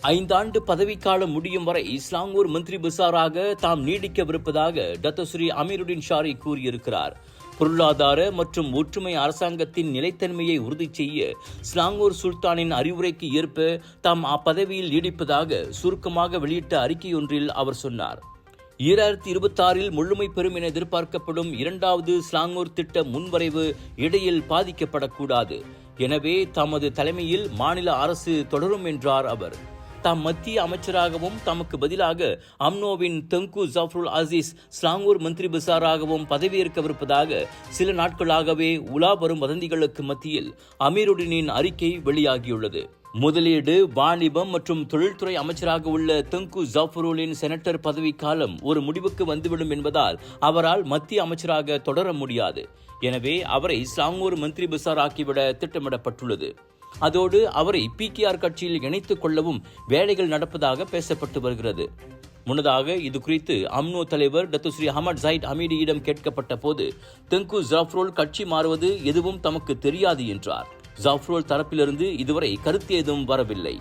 5 பதவிக்காலம் முடியும் வரை ஸ்லாங்கூர் மந்திரி பசாராக தாம் நீடிக்கவிருப்பதாக டத்தோஸ்ரீ அமீருடின் ஷாரி கூறியிருக்கிறார். பொருளாதார மற்றும் ஒற்றுமை அரசாங்கத்தின் நிலைத்தன்மையை உறுதி செய்ய ஸ்லாங்கூர் சுல்தானின் அறிவுரைக்கு ஏற்ப தாம் அப்பதவியில் நீடிப்பதாக சுருக்கமாக வெளியிட்ட அறிக்கையொன்றில் அவர் சொன்னார். 2026 முழுமை பெறும் என எதிர்பார்க்கப்படும் 2வது ஸ்லாங்கூர் திட்ட முன்வரைவு இடையில் பாதிக்கப்படக்கூடாது. எனவே தமது தலைமையில் மாநில அரசு தொடரும் என்றார் அவர். தாம் மத்திய அமைச்சராகவும் தமக்கு பதிலாக அம்னோவின் தெங்கு ஜஃப்ருல் அசீஸ் ஸ்லாங்கூர் மந்திரி பசாராகவும் பதவியேற்கவிருப்பதாக சில நாட்களாகவே உலா வரும் வதந்திகளுக்கு மத்தியில் அமீருடினின் அறிக்கை வெளியாகியுள்ளது. முதலீடு, வாணிபம் மற்றும் தொழில்துறை அமைச்சராக உள்ள தெங்கு ஜஃப்ருலின் செனட்டர் பதவிக்காலம் ஒரு முடிவுக்கு வந்துவிடும் என்பதால் அவரால் மத்திய அமைச்சராக தொடர முடியாது. எனவே அவரை ஸ்லாங்கூர் மந்திரி பசார் ஆக்கிவிட திட்டமிடப்பட்டுள்ளது. அதோடு அவரை PKR கட்சியில் இணைத்துக் கொள்ளவும் வேலைகள் நடப்பதாக பேசப்பட்டு வருகிறது. முன்னதாக இது குறித்து அம்னோ தலைவர் டத்தோஸ்ரீ அஹமட் ஜைட் ஹமீடியிடம் கேட்கப்பட்ட போது தெங்கு ஜஃப்ருல் கட்சி மாறுவது எதுவும் தமக்கு தெரியாது என்றார். ஜஃப்ருல் தரப்பிலிருந்து இதுவரை கருத்து ஏதும் வரவில்லை.